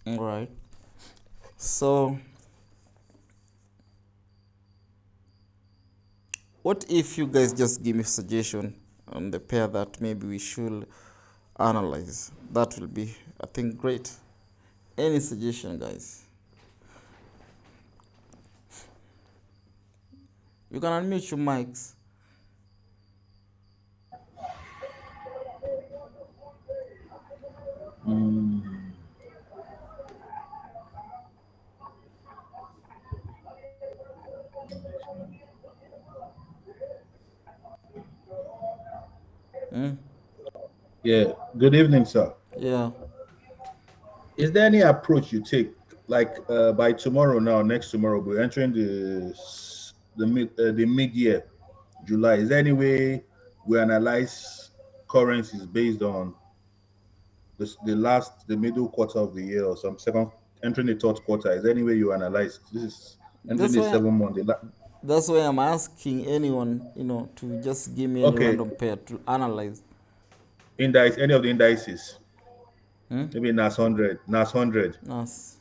All right. So what if you guys just give me suggestion on the pair that maybe we should analyze? That will be, I think, great. Any suggestion, guys? You can unmute your mics. Yeah, good evening, sir. Yeah. Is there any approach you take, like by tomorrow now, next tomorrow, we're entering the mid year, July. Is there any way we analyze currencies based on the middle quarter of the year or some second entering the third quarter? Is there any way you analyze this is entering That's the why 7 month? that's why I'm asking anyone, to just give me any Okay, random pair to analyze. index, any of the indices, Hmm? maybe NAS 100. Yes.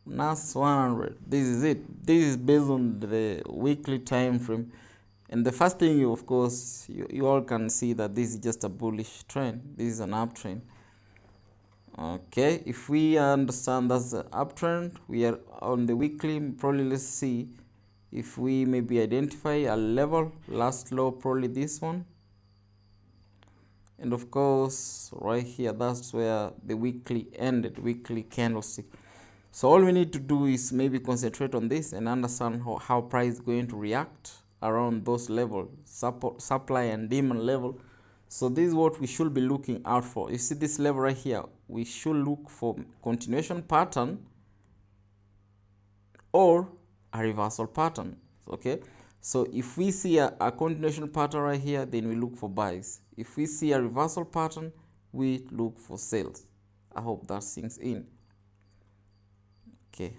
NAS 100. This is it. This is based on the weekly time frame. And the first thing, of course, you all can see that this is just a bullish trend. This is an uptrend. Okay, if we understand that's the uptrend, we are on the weekly. Probably let's see if we maybe identify a level, last low, probably this one. And of course, right here, that's where the weekly ended, weekly candlestick. So all we need to do is maybe concentrate on this and understand how price is going to react around those levels, supply and demand level. So this is what we should be looking out for. You see this level right here, we should look for continuation pattern or a reversal pattern. Okay, so if we see a continuation pattern right here, then we look for buys. If we see a reversal pattern, we look for sales. I hope that sinks in. Okay,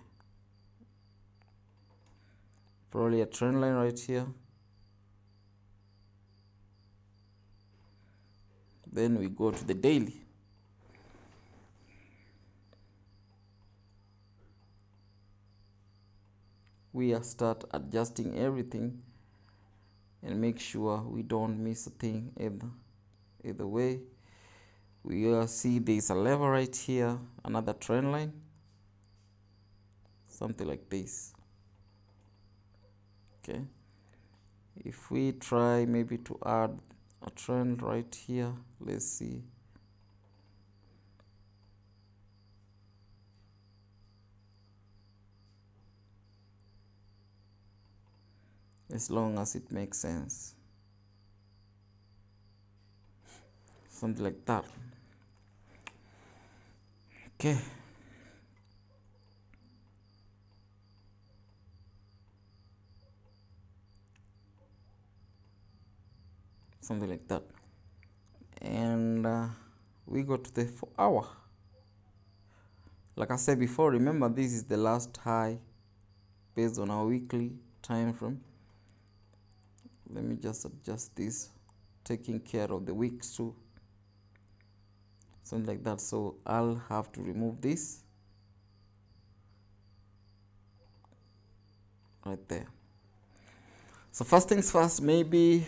probably a trend line right here. Then we go to the daily. We start adjusting everything and make sure we don't miss a thing either way. We see there's a level right here, another trend line, something like this. Okay, if we try maybe to add a trend right here, let's see. As long as it makes sense, something like that. Okay, something like that. And we go to the 4 hour. Like I said before, remember this is the last high based on our weekly time frame. Let me just adjust this, taking care of the weeks too, something like that. So I'll have to remove this right there. So first things first, maybe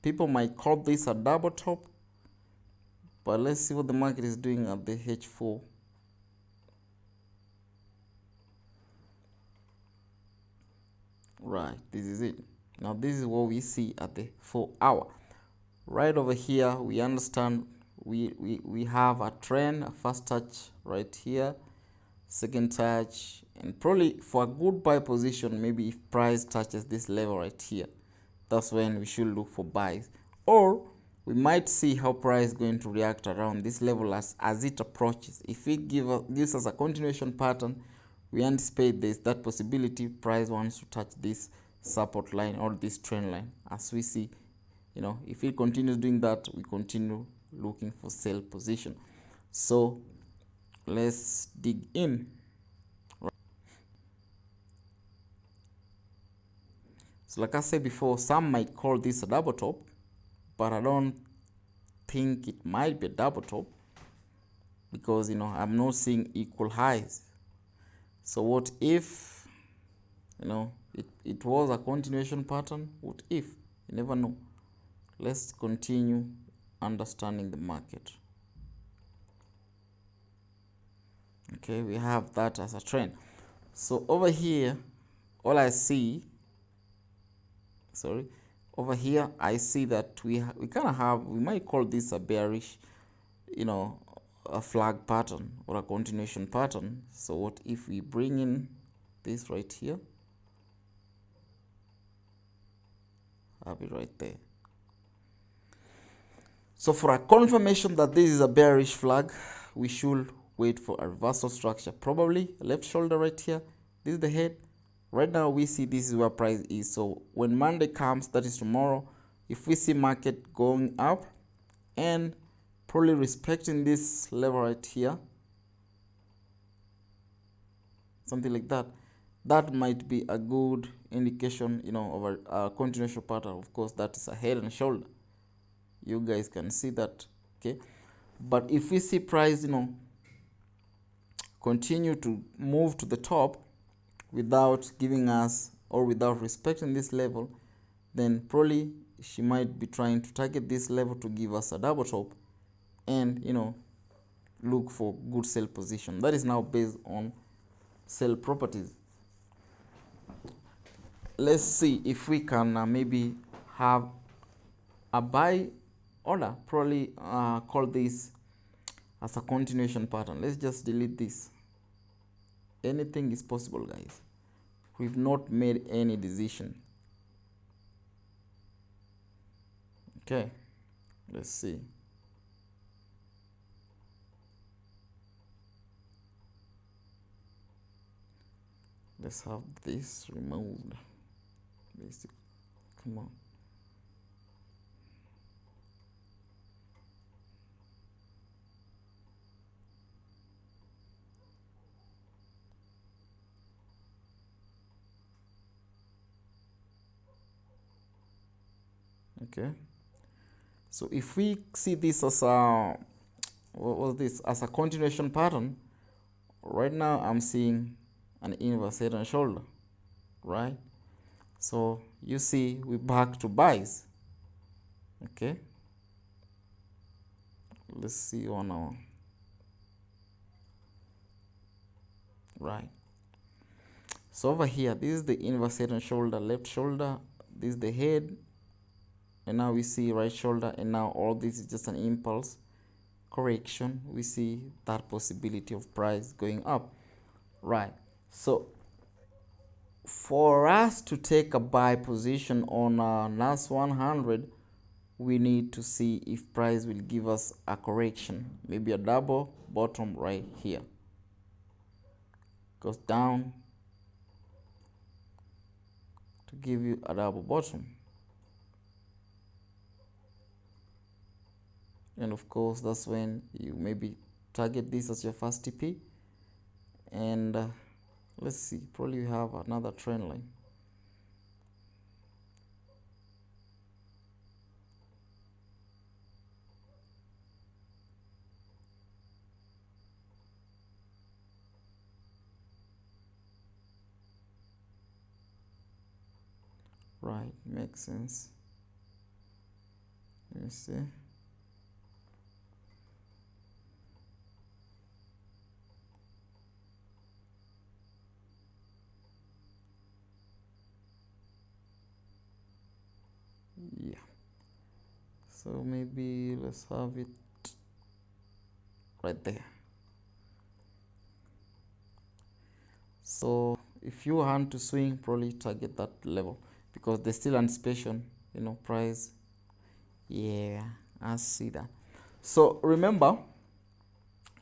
people might call this a double top, but let's see what the market is doing at the H4. Right, this is it. Now this is what we see at the 4 hour. Right over here, we understand we have a trend, a first touch right here, second touch, and probably for a good buy position, maybe if price touches this level right here, that's when we should look for buys. Or we might see how price is going to react around this level as it approaches. If it gives us a continuation pattern, we anticipate there's that possibility price wants to touch this support line or this trend line. As we see, if it continues doing that, we continue looking for sell position. So let's dig in. So like I said before, some might call this a double top, but I don't think it might be a double top, because I'm not seeing equal highs. So what if it was a continuation pattern? What if? You never know. Let's continue understanding the market. Okay, we have that as a trend. So over here, all I see, over here I see that we kind of have, we might call this a bearish, a flag pattern or a continuation pattern. So what if we bring in this right here? Have it right there. So for a confirmation that this is a bearish flag, we should wait for a reversal structure, probably left shoulder right here. This is the head. Right now we see this is where price is. So when Monday comes, that is tomorrow, if we see market going up and probably respecting this level right here, something like that, that might be a good indication, of a continuation pattern. Of course, that is a head and shoulder. You guys can see that. Okay, but if we see price continue to move to the top without giving us, or without respecting this level, then probably she might be trying to target this level to give us a double top and look for good sell position. That is now based on sell properties. Let's see if we can maybe have a buy order, probably call this as a continuation pattern. Let's just delete this. Anything is possible, guys. We've not made any decision. Okay, let's see. Let's have this removed. Basic, come on. Okay, so if we see this as a, what was this, as a continuation pattern, right now I'm seeing an inverse head and shoulder, right? So you see we're back to buys. Okay, let's see on our right. So over here, this is the inverse head and shoulder, left shoulder, this is the head, and now we see right shoulder, and now all this is just an impulse correction. We see that possibility of price going up, right? So for us to take a buy position on NAS 100, we need to see if price will give us a correction, maybe a double bottom right here, goes down to give you a double bottom. And of course, that's when you maybe target this as your first TP. And let's see, probably you have another trend line. Right, makes sense. Let me see. Yeah, so maybe let's have it right there. So if you want to swing, probably target that level, because there's still anticipation, price. Yeah, I see that. So remember,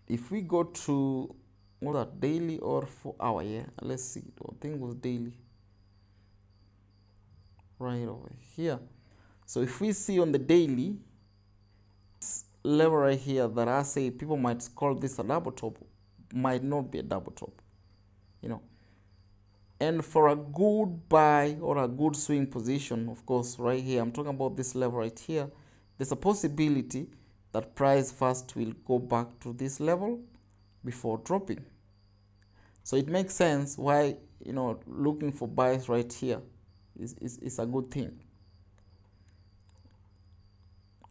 if we go to what that, daily or 4 hour, yeah, let's see, I think it was daily right over here. So if we see on the daily, level right here that I say people might call this a double top might not be a double top, you know. And for a good buy or a good swing position, of course, right here, I'm talking about this level right here, there's a possibility that price first will go back to this level before dropping. So it makes sense why, you know, looking for buys right here is a good thing.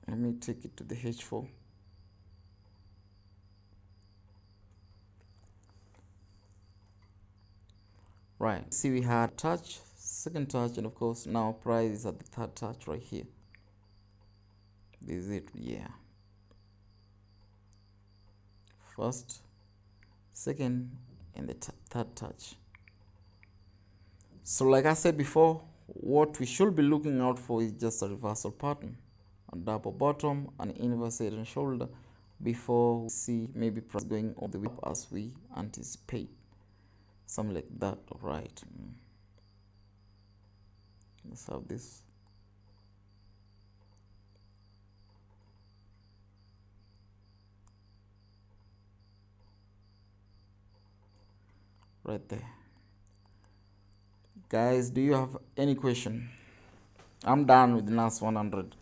Let me take it to the H4. Right, see we had touch, second touch, and of course now price is at the third touch right here. This is it, yeah. First, second, and the third touch. So like I said before, what we should be looking out for is just a reversal pattern, a double bottom, an inverse head and shoulder, before we see maybe price going all the way up as we anticipate. Something like that, right? Let's have this. Right there. Guys, do you have any question? I'm done with the last 100.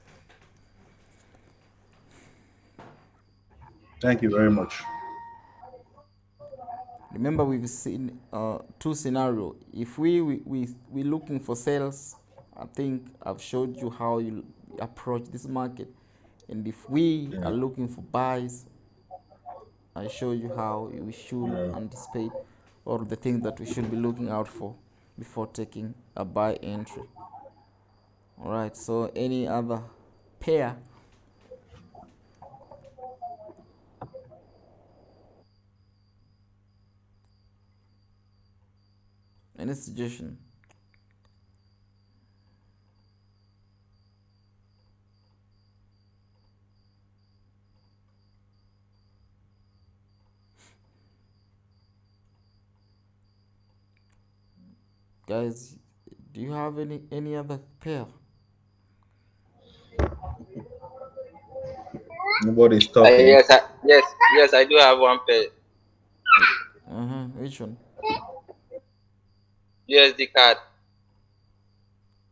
Thank you very much. Remember, we've seen two scenarios. If we're looking for sales, I think I've showed you how you approach this market. And if we are Yeah. looking for buys, I showed you how we should Yeah. anticipate or the things that we should be looking out for before taking a buy entry. All right, so any other pair? Any suggestion? Guys, do you have any other pair? Nobody's talking. Yes, I do have one pair. Which one? USD card.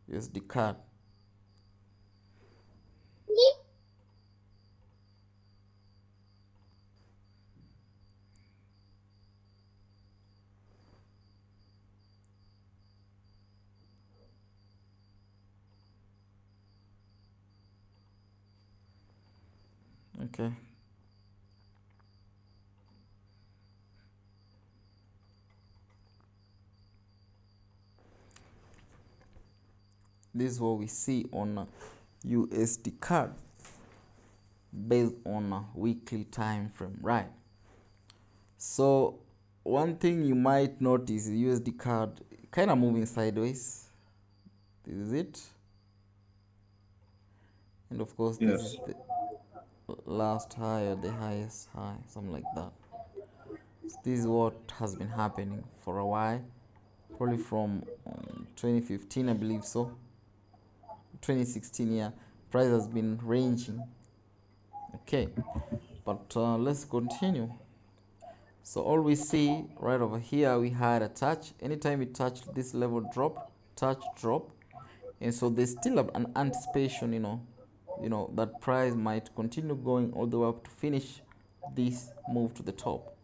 Yes, the card. Okay. This is what we see on a USD card based on a weekly time frame, right? So one thing you might notice, USD card kind of moving sideways. This is it, and of course this is Yes. the last high or the highest high, something like that. So this is what has been happening for a while, probably from 2015, I believe so. 2016, yeah. Price has been ranging. Okay, but let's continue. So all we see right over here, we had a touch. Anytime it touched this level, drop, touch, drop, and so there's still an anticipation, that price might continue going all the way up to finish this move to the top.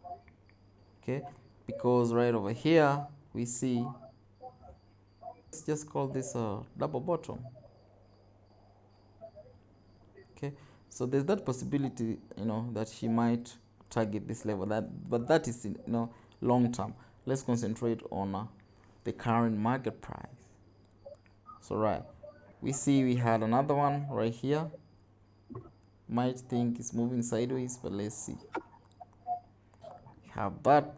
Okay, because right over here we see, let's just call this a double bottom. Okay, so there's that possibility, that she might target this level, but that is, long term. Let's concentrate on the current market price. So right, we see we had another one right here. Might think it's moving sideways, but let's see. We have that,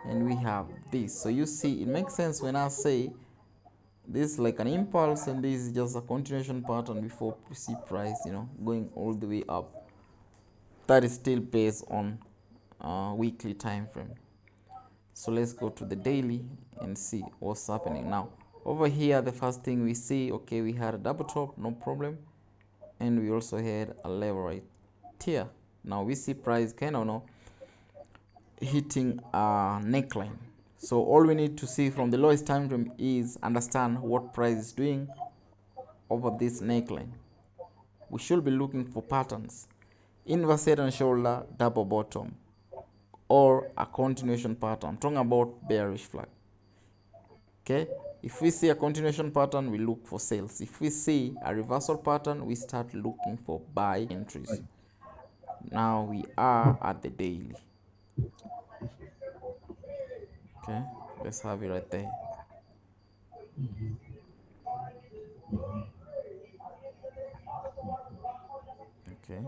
and we have this. So you see, it makes sense when I say this is like an impulse and this is just a continuation pattern before we see price, going all the way up. That is still based on weekly time frame. So let's go to the daily and see what's happening now. Over here, the first thing we see, okay, we had a double top, no problem, and we also had a level right here. Now we see price kind of hitting a neckline. So all we need to see from the lowest time frame is understand what price is doing over this neckline. We should be looking for patterns: inverse head and shoulder, double bottom, or a continuation pattern. I'm talking about bearish flag. Okay, if we see a continuation pattern, we look for sales. If we see a reversal pattern, we start looking for buy entries. Now we are at the daily. Okay, let's have it right there. Okay,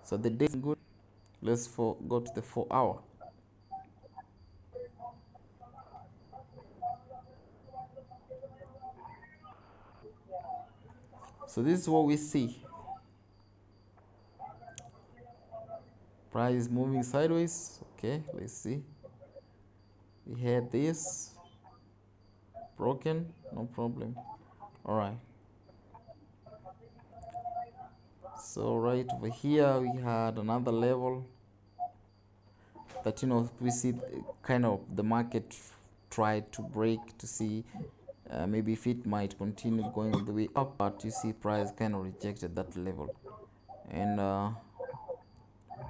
so the day is good. Let's go to the 4-hour. So this is what we see. Price is moving sideways. Okay, let's see. We had this broken, no problem. All right. So right over here we had another level that we see kind of the market tried to break to see maybe if it might continue going all the way up, but you see price kind of rejected that level, and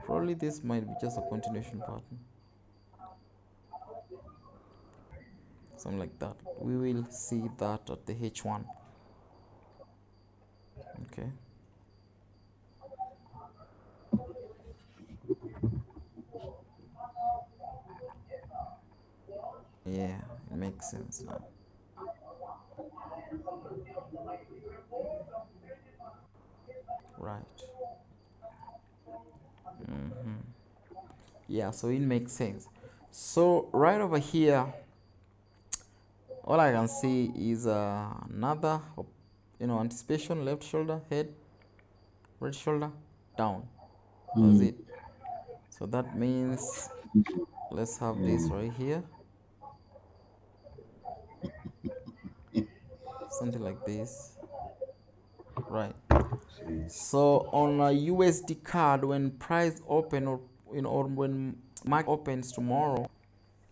probably this might be just a continuation pattern, something like that. We will see that at the H1. Okay, yeah, it makes sense now. Right. Yeah, so it makes sense. So right over here, all I can see is another anticipation, left shoulder, head, right shoulder, down. That's it. So that means let's have this right here, something like this, right? So on a USD card, when price open, or when market opens tomorrow,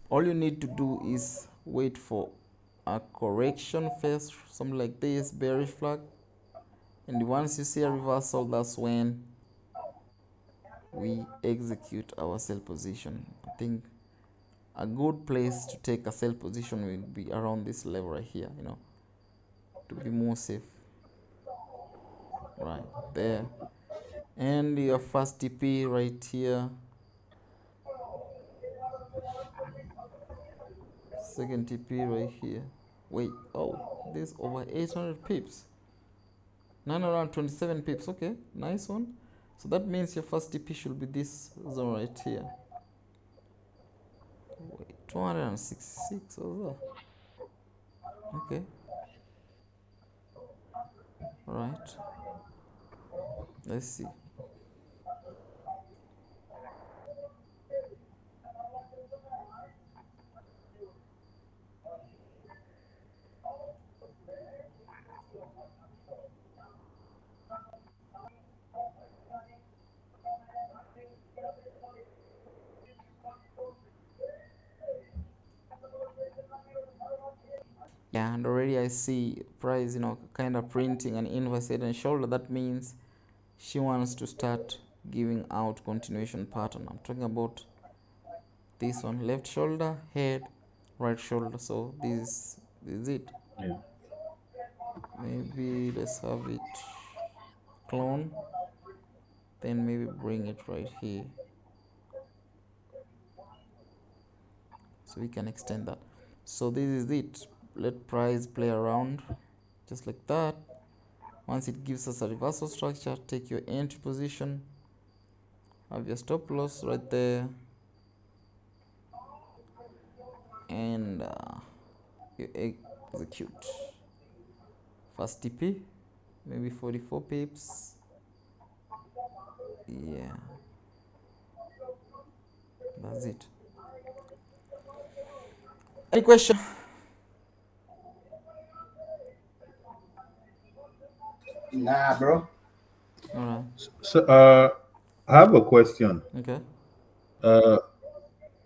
all you need to do is wait for a correction first, something like this, bearish flag, and once you see a reversal, that's when we execute our sell position. I think a good place to take a sell position will be around this level right here, to be more safe, right there. And your first TP right here, second TP right here. Wait, oh, this over 800 pips, 927 pips. Okay, nice one. So that means your first TP should be this zone right here. Wait, 266 over. Okay, right, let's see. Yeah, and already I see price kind of printing an inverse head and shoulder. That means she wants to start giving out continuation pattern. I'm talking about this one, left shoulder, head, right shoulder. So this is it. Yeah. Maybe let's have it clone, then maybe bring it right here so we can extend that. So this is it. Let price play around just like that. Once it gives us a reversal structure, take your entry position, have your stop loss right there, and you execute. First TP, maybe 44 pips. Yeah, That's it. Any question? Nah, bro. All right. So, I have a question. Okay. Uh,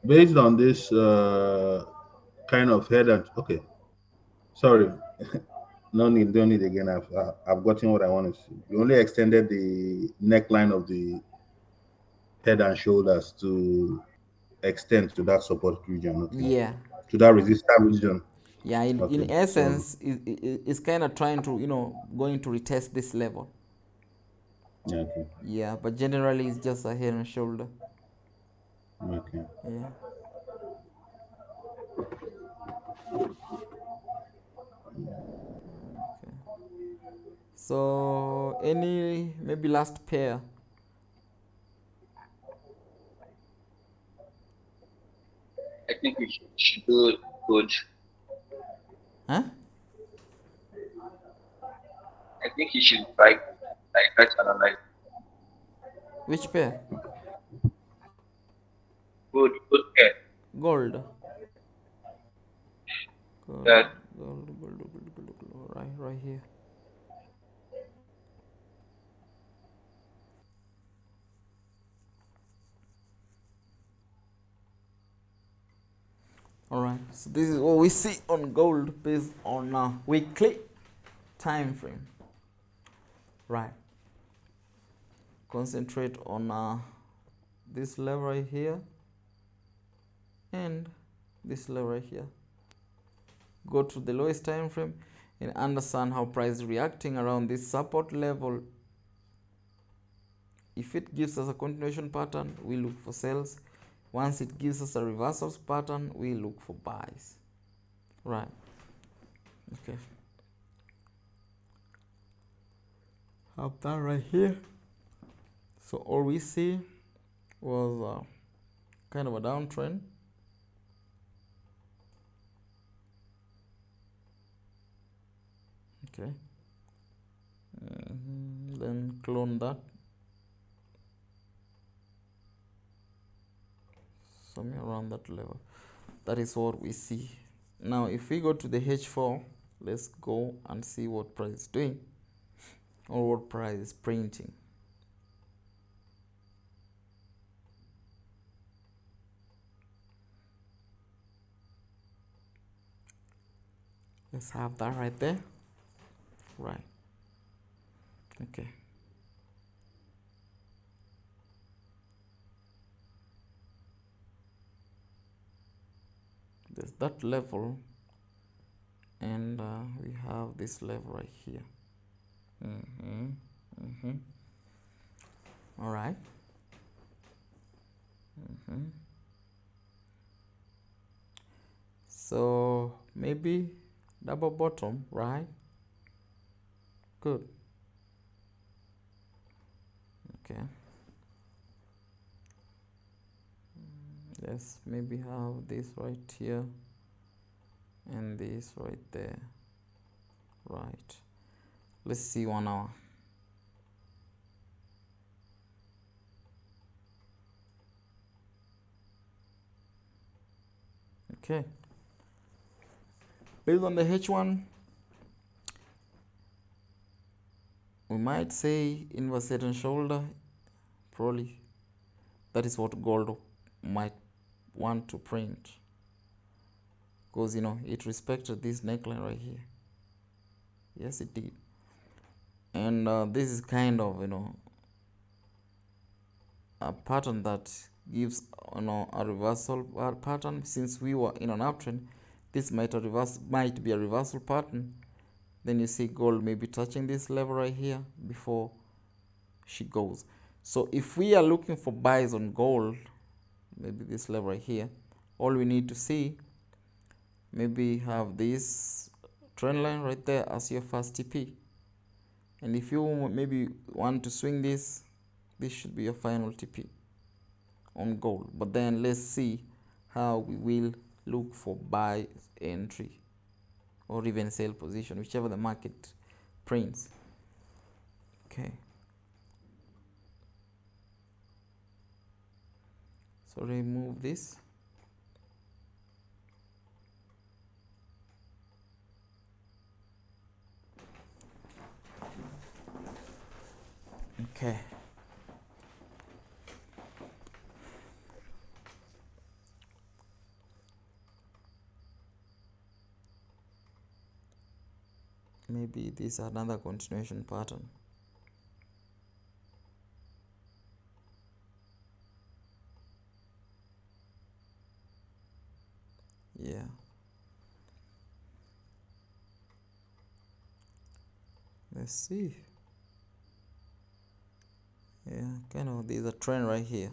Based on this kind of head and okay, sorry, no need, don't need again. I've gotten what I want to see. You only extended the neckline of the head and shoulders to extend to that support region. Okay, Yeah. to that resistance region. Yeah. In Okay, so essence, it's kind of trying to going to retest this level. yeah, okay, Yeah. But generally, it's just a head and shoulder. okay. Yeah. Okay. So any maybe last pair? I think we should do good. Huh? I think you should try to analyze Which pair? good care. Gold. Gold. That Gold. Right here. All right. So this is what we see on gold based on weekly time frame. Right. Concentrate on this level right here and this level right here. Go to the lowest time frame and understand how price is reacting around this support level. If it gives us a continuation pattern, we look for sales. Once it gives us a reversals pattern, we look for buys. Right. Okay. Have that right here. So all we see was kind of a downtrend. Okay. Then clone that. Somewhere around that level. That is what we see. Now if we go to the H4, let's go and see what price is doing or what price is printing. Let's have that right there. Right. Okay. There's that level, and we have this level right here. All right. So maybe double bottom, right? Good. Okay. Let's maybe have this right here and this right there. Right. Let's see 1 hour. Okay. Based on the H1, we might say inverse head and shoulder. Probably that is what gold might want to print, because it respected this neckline right here. Yes, it did. And this is kind of a pattern that gives a reversal pattern. Since we were in an uptrend, this might be a reversal pattern. Then you see gold maybe touching this level right here before she goes. So if we are looking for buys on gold, maybe this level right here, all we need to see, maybe have this trend line right there as your first TP. And if you maybe want to swing this should be your final TP on gold. But then let's see how we will look for buy entry or even sell position, whichever the market prints. Okay. So remove this. Okay. Maybe this is another continuation pattern. Yeah. Let's see. Yeah, kind of there's a trend right here.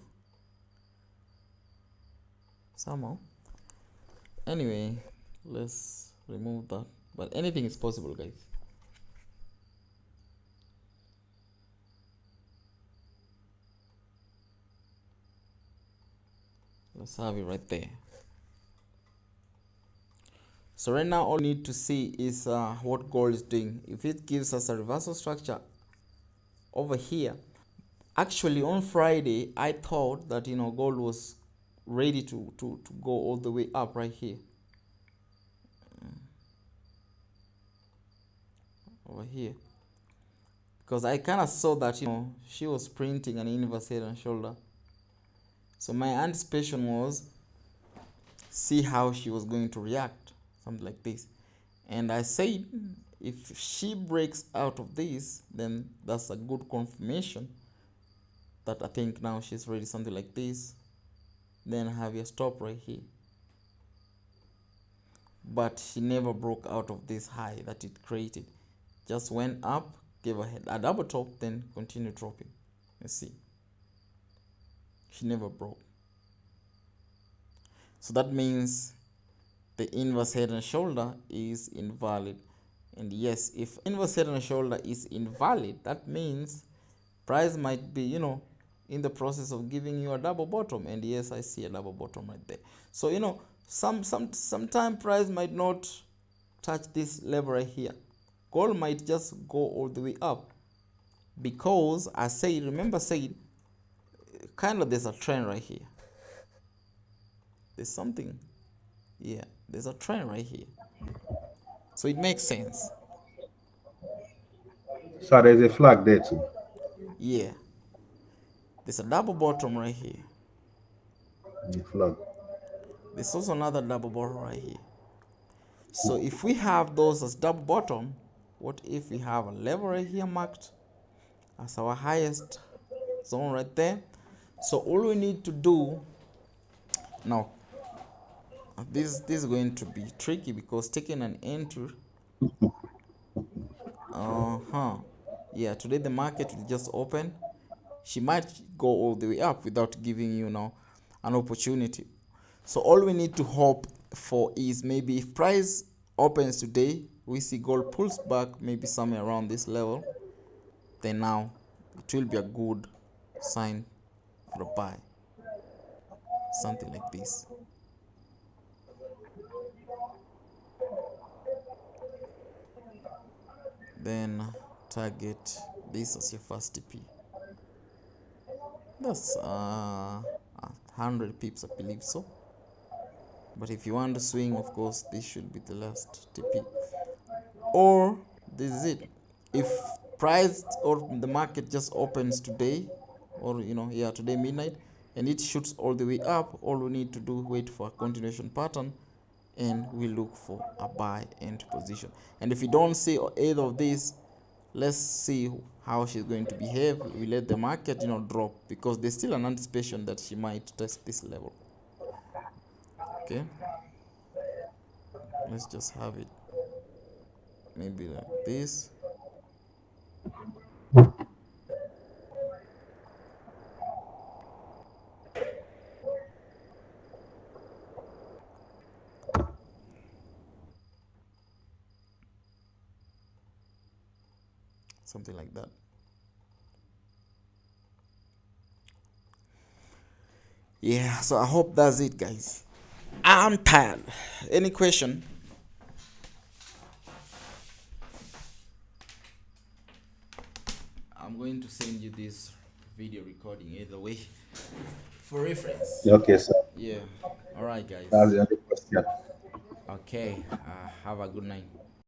Somehow. Anyway, let's remove that. But anything is possible, guys. Let's have it right there. So right now all we need to see is what gold is doing. If it gives us a reversal structure over here, actually on Friday I thought that gold was ready to go all the way up right here. Over here, because I kind of saw that she was printing an inverse head and shoulder. So my anticipation was see how she was going to react, something like this. And I said if she breaks out of this, then that's a good confirmation that I think now she's ready, something like this. Then have your stop right here. But she never broke out of this high that it created. Just went up, gave a double top, then continued dropping. Let's see. She never broke. So that means the inverse head and shoulder is invalid. And yes, if inverse head and shoulder is invalid, that means price might be in the process of giving you a double bottom. And yes, I see a double bottom right there. So sometime price might not touch this level right here. Gold might just go all the way up, because I said, remember said, kind of there's a trend right here. There's something, yeah, there's a trend right here. So it makes sense. So there's a flag there too. Yeah, there's a double bottom right here. The flag. There's also another double bottom right here. So if we have those as double bottom, what if we have a level right here marked as our highest zone right there? So all we need to do now, this is going to be tricky, because taking an entry, yeah, today the market will just open. She might go all the way up without giving you now an opportunity. So all we need to hope for is, maybe if price opens today, we see gold pulls back maybe somewhere around this level, then now it will be a good sign for a buy, something like this. Then target this as your first TP. That's 100 pips, I believe so. But if you want to swing, of course this should be the last TP. Or this is it. If price or the market just opens today, or today midnight, and it shoots all the way up, all we need to do, wait for a continuation pattern, and we look for a buy end position. And if you don't see either of these, let's see how she's going to behave. We let the market drop, because there's still an anticipation that she might test this level. Okay, let's just have it maybe like this. Something like that. Yeah, so I hope that's it, guys. I'm tired. Any question? I'm going to send you this video recording either way. for reference. Okay, sir. Yeah. All right, That's guys. the only question. Okay. Have a good night.